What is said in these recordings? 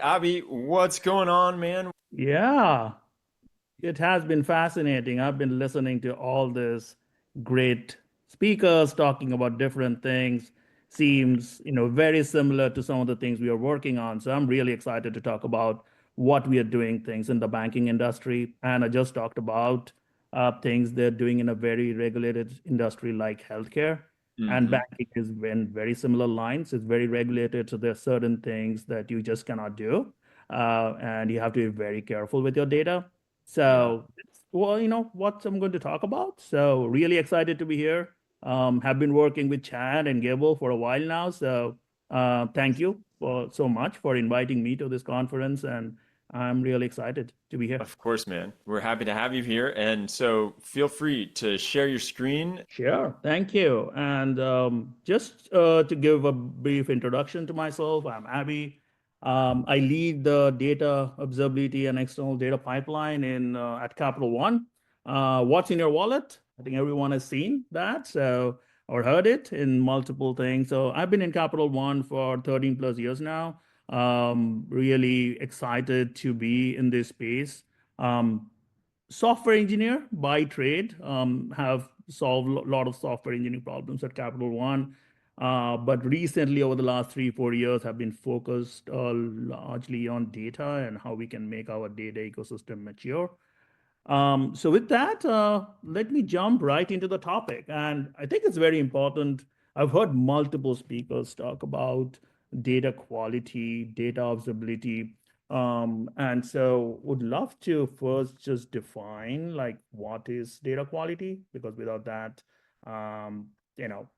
Abhi, what's going on, man? Yeah, it has been fascinating. I've been listening to all these great speakers talking about different things. Seems, very similar to some of the things we are working on. So I'm really excited to talk about what we are doing things in the banking industry. And I just talked about things they're doing in a very regulated industry like healthcare. And Hmm. banking is in very similar lines. It's very regulated. So there are certain things that you just cannot do. And you have to be very careful with your data. Yeah, So, well, what I'm going to talk about. So, really excited to be here. Have been working with Chad and Gable for a while now. So, thank you for so much for inviting me to this conference, and I'm really excited to be here. of course, man. We're happy to have you here. And so feel free to share your screen. Sure, thank you. And just to give a brief introduction to myself, I'm Abhi. I lead the data observability and external data pipeline in at Capital One. What's in your wallet? I think everyone has seen that, so or heard it in multiple things. So I've been in Capital One for 13 plus years now. Really excited to be in this space. Um, Software engineer by trade, have solved a lot of software engineering problems at Capital One. But recently, over the last 3, 4 years, have been focused largely on data and how we can make our data ecosystem mature. So with that, let me jump right into the topic. And I think it's very important. I've heard multiple speakers talk about data quality, data observability. And so would love to first just define like what is data quality, because without that,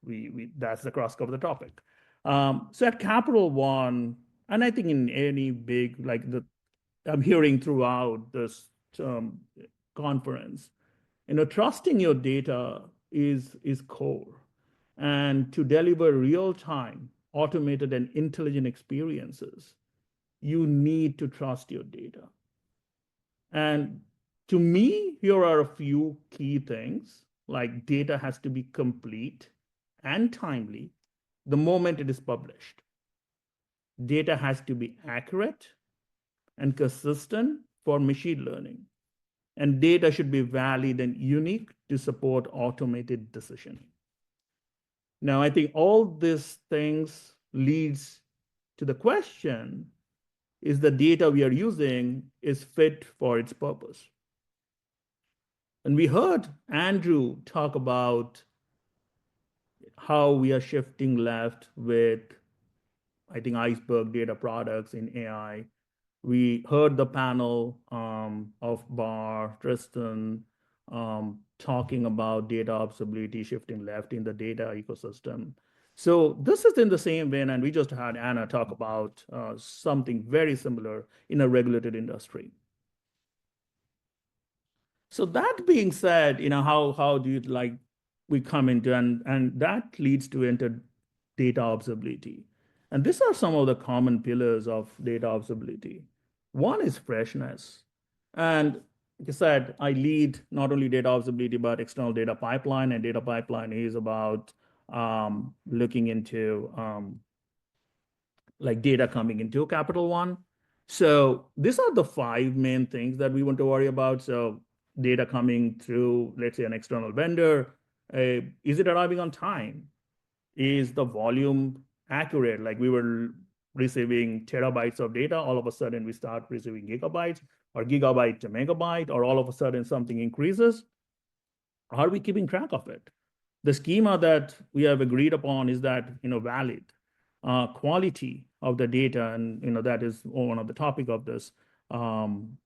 we that's the crux of the topic. So at Capital One, and I think in any big like the I'm hearing throughout this um, conference, trusting your data is core, and to deliver real time, automated, and intelligent experiences, you need to trust your data. And to me, here are a few key things like data has to be complete and timely the moment it is published. Data has to be accurate and consistent for machine learning. And data should be valid and unique to support automated decisioning. Now, I think all these things leads to the question, is the data we are using is fit for its purpose? And we heard Andrew talk about how we are shifting left with, I think, iceberg data products in AI. We heard the panel of Bar, Tristan, talking about data observability shifting left in the data ecosystem. So this is in the same vein, and we just had Anna talk about something very similar in a regulated industry. So that being said, how do you like we come into and that leads to enter data observability. And these are some of the common pillars of data observability. One is freshness. And like I said, I lead not only data observability, but external data pipeline. And data pipeline is about looking into like data coming into Capital One. So these are the five main things that we want to worry about. So data coming through, let's say, an external vendor, is it arriving on time? Is the volume accurate? Like we were receiving terabytes of data, all of a sudden we start receiving gigabytes or gigabyte to megabyte, or all of a sudden something increases. Are we keeping track of it? The schema that we have agreed upon is that valid. Quality of the data, and that is one of the topic of um,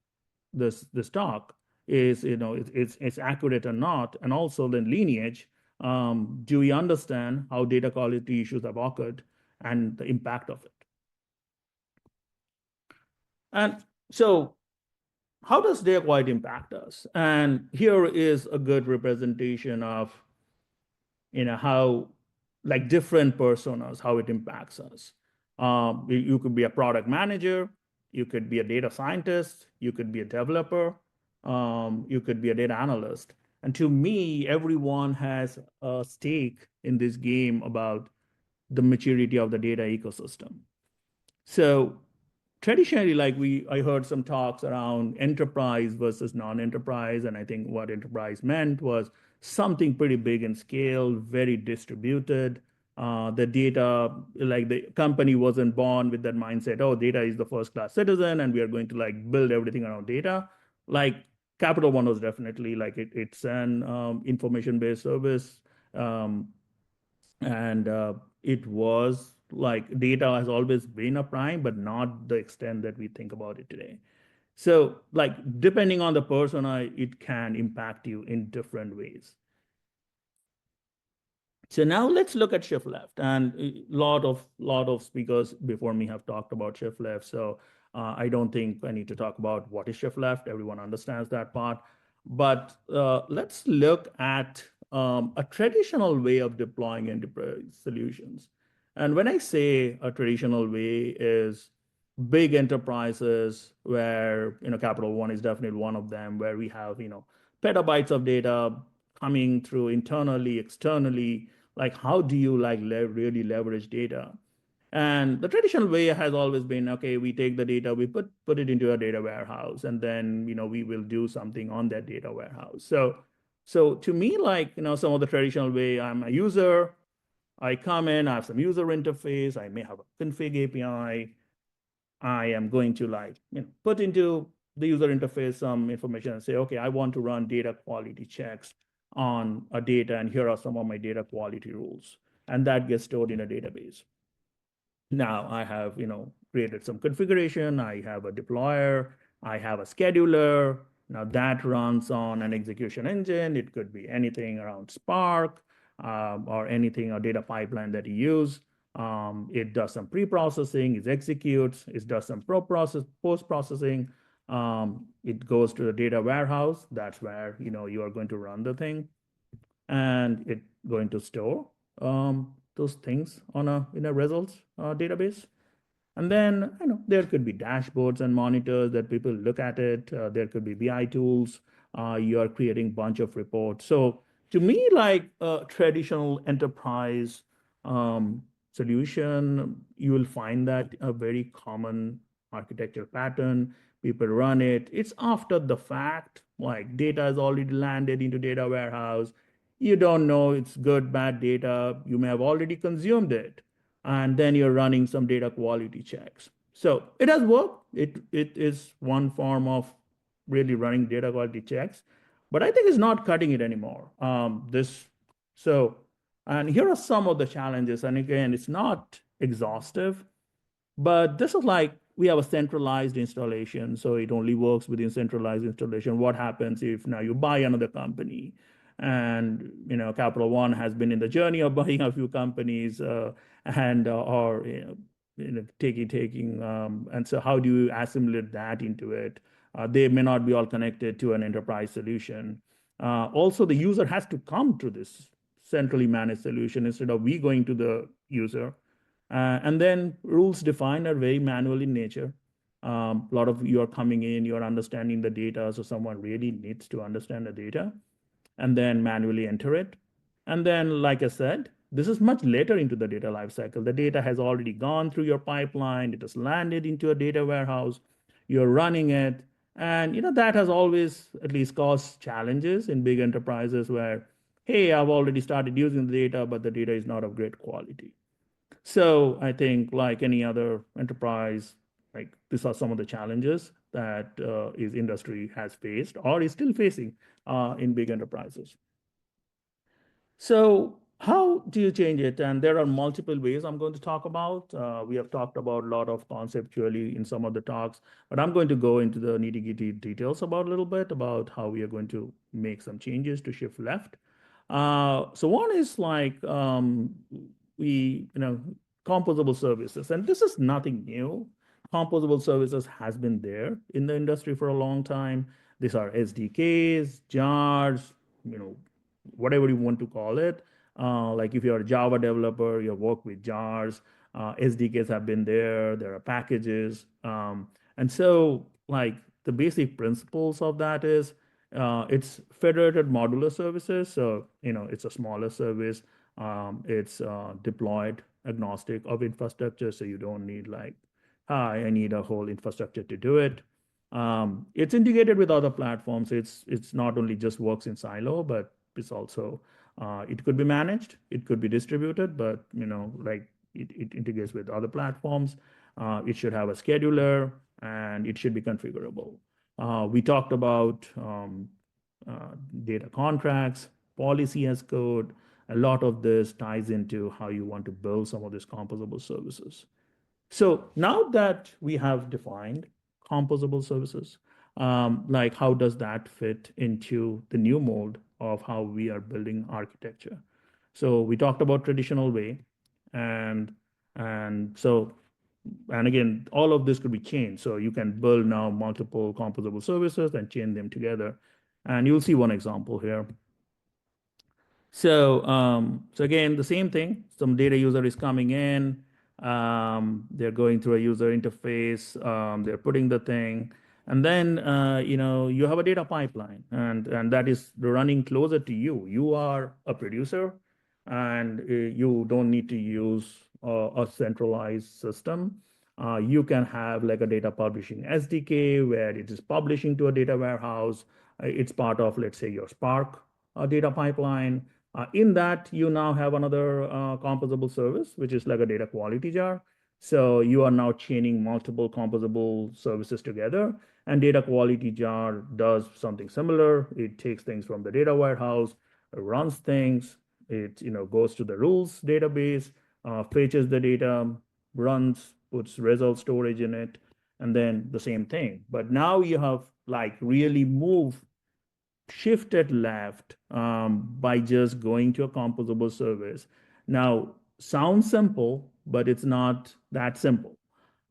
this talk is it's accurate or not, and also the lineage. Do we understand how data quality issues have occurred and the impact of it? And so how does data quality impact us? And here is a good representation of how like different personas, how it impacts us. You could be a product manager, you could be a data scientist, you could be a developer, you could be a data analyst. And to me, everyone has a stake in this game about the maturity of the data ecosystem. So traditionally, I heard some talks around enterprise versus non-enterprise, and I think what enterprise meant was something pretty big in scale, very distributed. The data, like the company wasn't born with that mindset, oh, data is the first class citizen, and we are going to like build everything around data. Like Capital One was definitely like it's an information-based service. Um, and it was like data has always been a prime, but not the extent that we think about it today. So, like, depending on the persona, it can impact you in different ways. So now let's look at shift left, and a lot of speakers before me have talked about shift left. So I don't think I need to talk about what is shift left. Everyone understands that part. But let's look at a traditional way of deploying enterprise solutions. And when I say a traditional way is big enterprises where, Capital One is definitely one of them, where we have, petabytes of data coming through internally, externally. Like, how do you like really leverage data? And the traditional way has always been, okay, we take the data, we put it into a data warehouse, and then we will do something on that data warehouse. So to me, like, some of the traditional way, I'm a user, I come in, I have some user interface, I may have a config API, I am going to like put into the user interface some information and say, okay, I want to run data quality checks on a data, and here are some of my data quality rules, and that gets stored in a database. Now I have, created some configuration. I have a deployer. I have a scheduler. Now that runs on an execution engine. It could be anything around Spark or anything, a data pipeline that you use. It does some pre-processing, it executes, it does some post-processing. It goes to the data warehouse. That's where, you are going to run the thing, and it's going to store those things on in a results database. And then, there could be dashboards and monitors that people look at it. There could be BI tools. You are creating a bunch of reports. So to me, like a traditional enterprise solution, you will find that a very common architecture pattern. People run it. It's after the fact, like data has already landed into data warehouse. You don't know it's good, bad data. You may have already consumed it, and then you're running some data quality checks. So it has worked. It is one form of really running data quality checks, but I think it's not cutting it anymore. So, and here are some of the challenges. And again, it's not exhaustive, but this is like we have a centralized installation, so it only works within centralized installation. What happens if now you buy another company? And Capital One has been in the journey of buying a few companies, and or taking and so how do you assimilate that into it? They may not be all connected to an enterprise solution. Also, the user has to come to this centrally managed solution instead of we going to the user. And then rules defined are very manual in nature. A lot of you are coming in, you're understanding the data, so someone really needs to understand the data and then manually enter it. And then, like I said, this is much later into the data lifecycle. The data has already gone through your pipeline, it has landed into a data warehouse, you're running it. And that has always at least caused challenges in big enterprises where, hey, I've already started using the data, but the data is not of great quality. So I think, like any other enterprise, like these are some of the challenges that is industry has faced or is still facing in big enterprises. So how do you change it? And there are multiple ways I'm going to talk about. We have talked about a lot of conceptually in some of the talks, but I'm going to go into the nitty-gritty details about a little bit about how we are going to make some changes to shift left. So one is like we, composable services, and this is nothing new. Composable services has been there in the industry for a long time. These are SDKs, jars, whatever you want to call it. Like if you're a Java developer, you work with jars. SDKs have been there. There are packages, and so like the basic principles of that is it's federated modular services. So it's a smaller service. It's deployed agnostic of infrastructure, so you don't need like hi, I need a whole infrastructure to do it. It's integrated with other platforms. It's not only just works in silo, but it's also it could be managed, it could be distributed, but like it integrates with other platforms. It should have a scheduler and it should be configurable. We talked about data contracts, policy as code. A lot of this ties into how you want to build some of these composable services. So now that we have defined composable services, like how does that fit into the new mold of how we are building architecture? So we talked about traditional way, and so and again, all of this could be changed. So you can build now multiple composable services and chain them together. And you'll see one example here. So again, the same thing. Some data user is coming in. They're going through a user interface. They're putting the thing, and then you have a data pipeline, and that is running closer to you. You are a producer, and you don't need to use a centralized system. You can have like a data publishing SDK where it is publishing to a data warehouse. It's part of, let's say, your Spark data pipeline. In that, you now have another composable service, which is like a data quality jar. So you are now chaining multiple composable services together. And data quality jar does something similar. It takes things from the data warehouse, runs things, it goes to the rules database, fetches the data, runs, puts result storage in it, and then the same thing. But now you have like really moved shifted left by just going to a composable service. Now, sounds simple, but it's not that simple.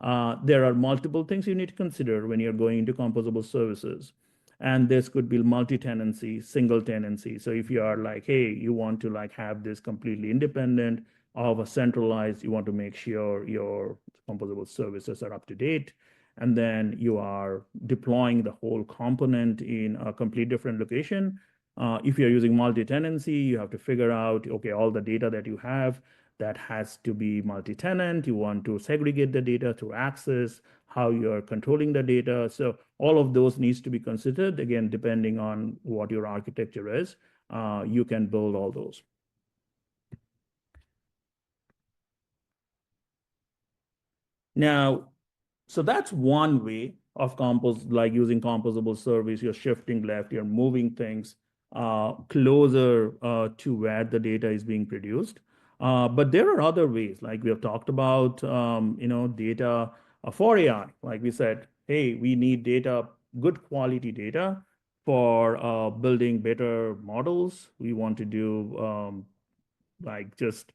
There are multiple things you need to consider when you're going into composable services. And this could be multi-tenancy, single tenancy. So if you are like, hey, you want to like have this completely independent of a centralized, you want to make sure your composable services are up to date, and then you are deploying the whole component in a complete different location. If you're using multi-tenancy, you have to figure out, okay, all the data that you have, that has to be multi-tenant. You want to segregate the data through access, how you're controlling the data. So all of those needs to be considered. Again, depending on what your architecture is, you can build all those. Now, so that's one way of like using composable service. You're shifting left, you're moving things closer to where the data is being produced. But there are other ways, like we have talked about, data for AI. Like we said, hey, we need data, good quality data for building better models. We want to do like just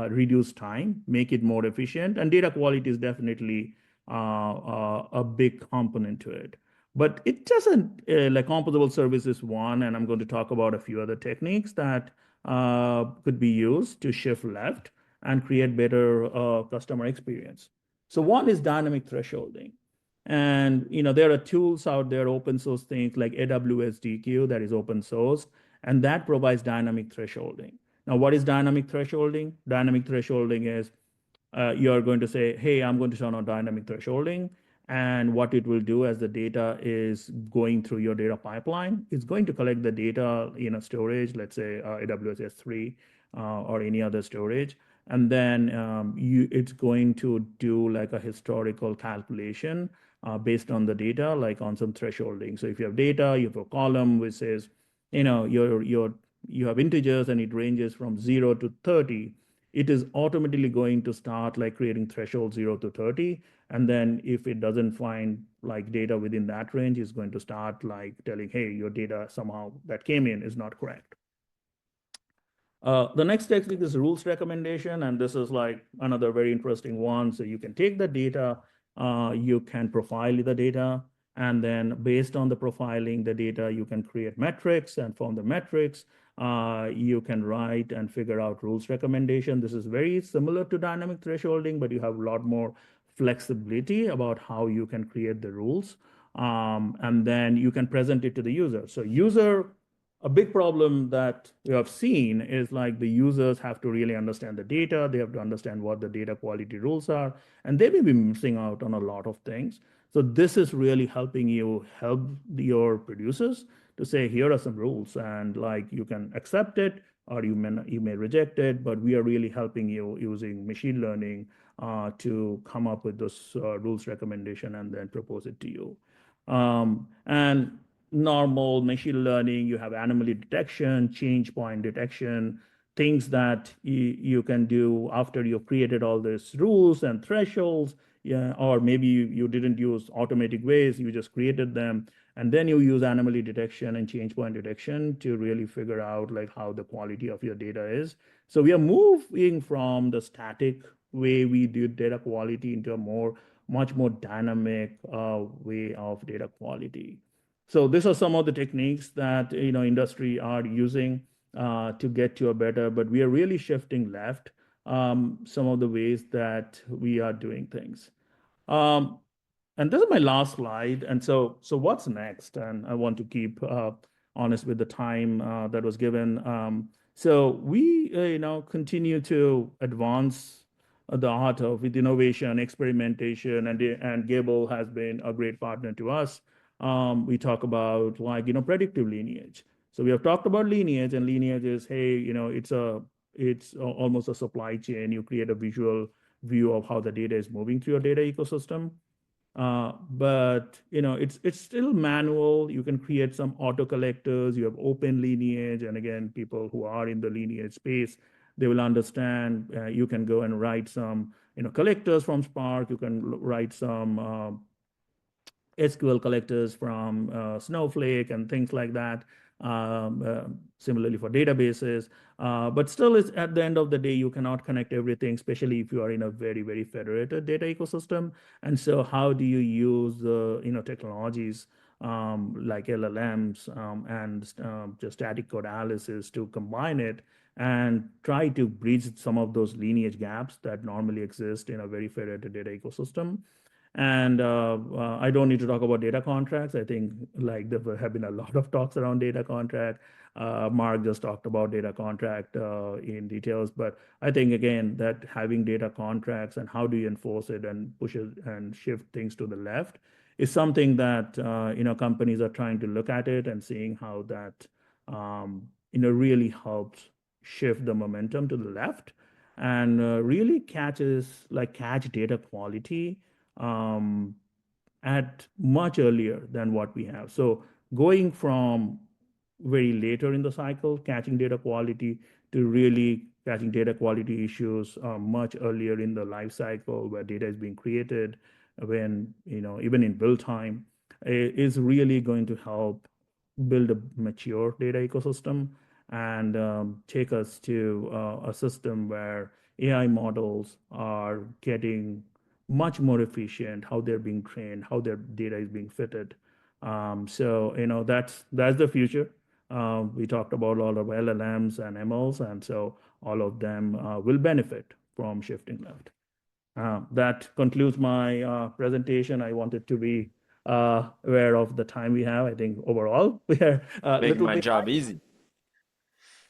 reduce time, make it more efficient. And data quality is definitely a big component to it. But it doesn't, like composable service is one, and I'm going to talk about a few other techniques that could be used to shift left and create better customer experience. So one is dynamic thresholding. And there are tools out there, open source things like AWS DQ that is open source, and that provides dynamic thresholding. Now, what is dynamic thresholding? Dynamic thresholding is you're going to say, hey, I'm going to turn on dynamic thresholding. And what it will do as the data is going through your data pipeline, it's going to collect the data in a storage, let's say AWS S3 or any other storage. And then it's going to do like a historical calculation based on the data, like on some thresholding. So if you have data, you have a column which says, you have integers and it ranges from 0 to 30, it is automatically going to start like creating threshold 0 to 30. And then if it doesn't find like data within that range, it's going to start like telling, hey, your data somehow that came in is not correct. The next technique is rules recommendation, and this is like another very interesting one. So you can take the data, you can profile the data, and then based on the profiling the data, you can create metrics, and from the metrics, you can write and figure out rules recommendation. This is very similar to dynamic thresholding, but you have a lot more flexibility about how you can create the rules. And then you can present it to the user. So user a big problem that we have seen is like the users have to really understand the data. They have to understand what the data quality rules are, and they may be missing out on a lot of things. So this is really helping you help your producers to say, here are some rules, and like you can accept it or you may reject it, but we are really helping you using machine learning to come up with those rules recommendation and then propose it to you. And normal machine learning, you have anomaly detection, change point detection, things that you can do after you've created all these rules and thresholds. Yeah, or maybe you didn't use automatic ways, you just created them, and then you use anomaly detection and change point detection to really figure out like how the quality of your data is. So we are moving from the static way we do data quality into a much more dynamic way of data quality. So these are some of the techniques that industry are using to get to a better, but we are really shifting left some of the ways that we are doing things. Um, and this is my last slide. And so what's next? And I want to keep honest with the time that was given. So we, continue to advance the art of with innovation, experimentation, and Gable has been a great partner to us. We talk about like predictive lineage. So we have talked about lineage, and lineage is, hey, almost a supply chain. You create a visual view of how the data is moving through your data ecosystem. But it's still manual. You can create some auto collectors. You have open lineage, and again, people who are in the lineage space, they will understand. You can go and write some collectors from Spark. You can write some SQL collectors from Snowflake and things like that. Similarly for databases, but still, it's at the end of the day, you cannot connect everything, especially if you are in a very, very federated data ecosystem. And so, how do you use the technologies like LLMs and just static code analysis to combine it and try to bridge some of those lineage gaps that normally exist in a very federated data ecosystem? And I don't need to talk about data contracts. I think like there have been a lot of talks around data contract. Mark just talked about data contract in details, but I think again that having data contracts and how do you enforce it and push it and shift things to the left is something that companies are trying to look at it and seeing how that really helps shift the momentum to the left and really catch data quality um, at much earlier than what we have. So going from very later in the cycle, catching data quality, to really catching data quality issues much earlier in the life cycle where data is being created, when, even in build time, is really going to help build a mature data ecosystem and take us to a system where AI models are getting much more efficient, how they're being trained, how their data is being fitted. So that's the future. We talked about all of LLMs and MLs, and so all of them will benefit from shifting left. That concludes my presentation. I wanted to be aware of the time we have. I think overall we are a Making little my bit. job easy.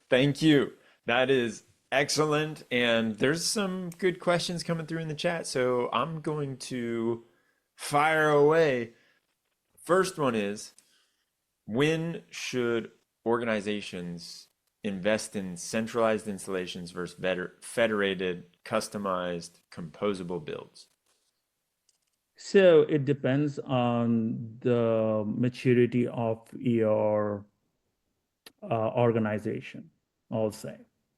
Thank you. That is excellent. And there's some good questions coming through in the chat. So I'm going to fire away. First one is, when should organizations invest in centralized installations versus federated, customized, composable builds? So it depends on the maturity of your organization, I'll say.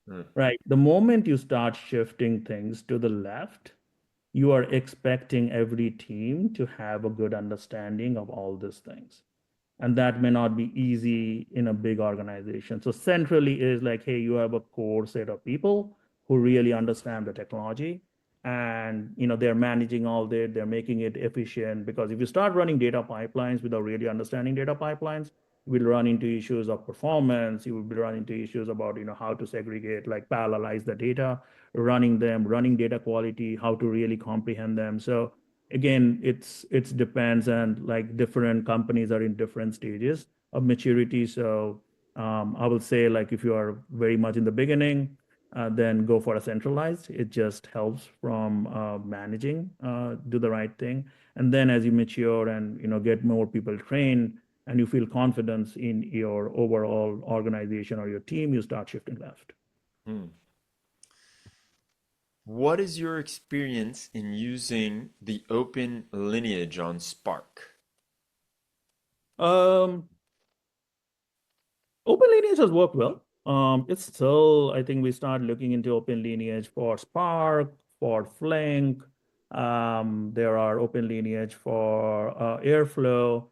Hmm. Right. The moment you start shifting things to the left, you are expecting every team to have a good understanding of all these things. And that may not be easy in a big organization. So centrally is like, hey, you have a core set of people who really understand the technology, and they're managing all that, they're making it efficient. Because if you start running data pipelines without really understanding data pipelines, you will run into issues of performance. You will be running into issues about how to segregate, like parallelize the data, running data quality, how to really comprehend them. So again, it's depends, and like different companies are in different stages of maturity. So I will say, like, if you are very much in the beginning, then go for a centralized. It just helps from managing, do the right thing. And then as you mature and get more people trained and you feel confidence in your overall organization or your team, you start shifting left. Hmm. What is your experience in using the open lineage on Spark? Um, Open lineage has worked well. It's still, I think we start looking into open lineage for Spark, for Flink. There are open lineage for Airflow.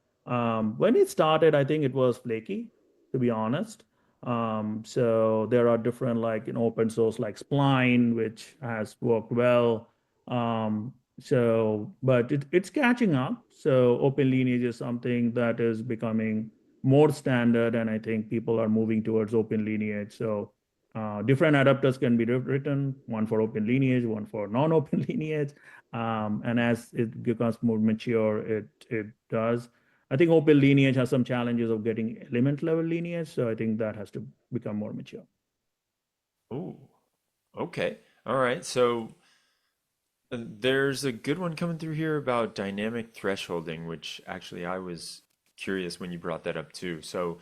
When it started, I think it was flaky, to be honest. So there are different like in open source like Spline, which has worked well. But it's catching up. So open lineage is something that is becoming more standard, and I think people are moving towards open lineage. So different adapters can be written, one for open lineage, one for non-open lineage. And as it becomes more mature, it does. I think open lineage has some challenges of getting element level lineage, so I think that has to become more mature. Oh, okay. All right. So there's a good one coming through here about dynamic thresholding, which actually I was curious when you brought that up too. So,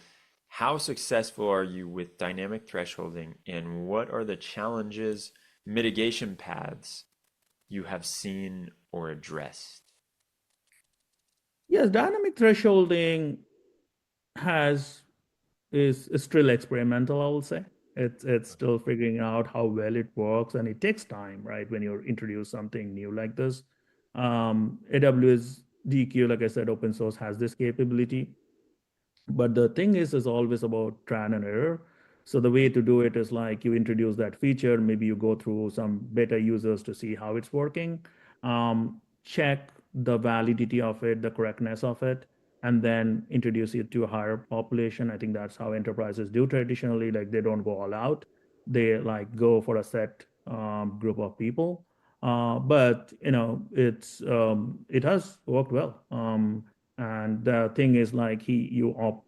how successful are you with dynamic thresholding, and what are the challenges, mitigation paths you have seen or addressed? Yes, dynamic thresholding has is still experimental, I will say. It's still figuring out how well it works, and it takes time, right? When you introduce something new like this. AWS DQ, like I said, open source has this capability. But the thing is always about trial and error. So the way to do it is like you introduce that feature, maybe you go through some beta users to see how it's working, check the validity of it, the correctness of it, and then introduce it to a higher population. I think that's how enterprises do traditionally. Like they don't go all out. They like go for a set group of people. But it has worked well. And the thing is like you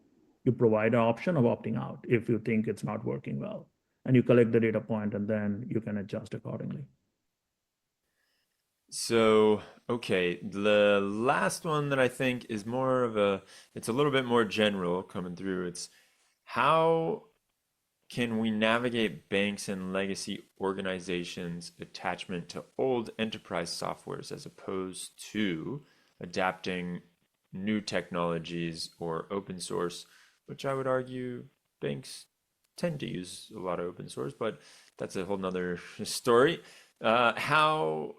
provide an option of opting out if you think it's not working well. And you collect the data point and then you can adjust accordingly. So, okay, the last one that I think is more of it's a little bit more general coming through. It's how can we navigate banks and legacy organizations' attachment to old enterprise softwares as opposed to adapting new technologies or open source, which I would argue banks tend to use a lot of open source, but that's a whole nother story. How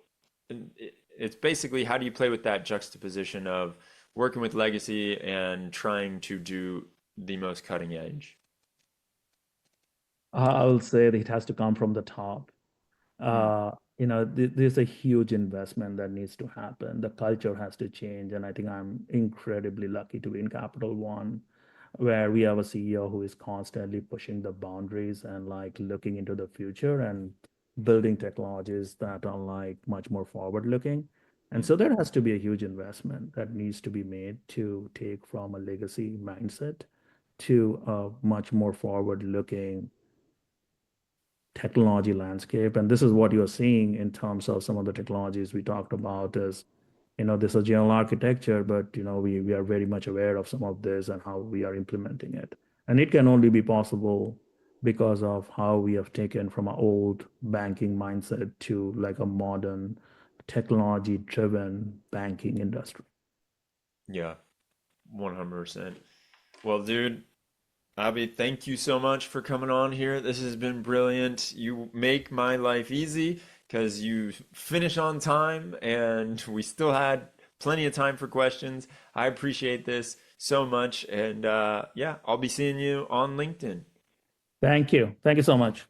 it's basically how do you play with that juxtaposition of working with legacy and trying to do the most cutting edge? I'll say that it has to come from the top. Hmm. There's a huge investment that needs to happen. The culture has to change. And I think I'm incredibly lucky to be in Capital One, where we have a CEO who is constantly pushing the boundaries and like looking into the future and building technologies that are like much more forward looking. And Hmm. so there has to be a huge investment that needs to be made to take from a legacy mindset to a much more forward looking technology landscape. And this is what you're seeing in terms of some of the technologies we talked about is, this is general architecture, but, we are very much aware of some of this and how we are implementing it. And it can only be possible because of how we have taken from an old banking mindset to like a modern technology driven banking industry. Yeah, 100%. Well, dude, Abhi, thank you so much for coming on here. This has been brilliant. You make my life easy because you finish on time and we still had plenty of time for questions. I appreciate this so much. And yeah, I'll be seeing you on LinkedIn. Thank you. Thank you so much.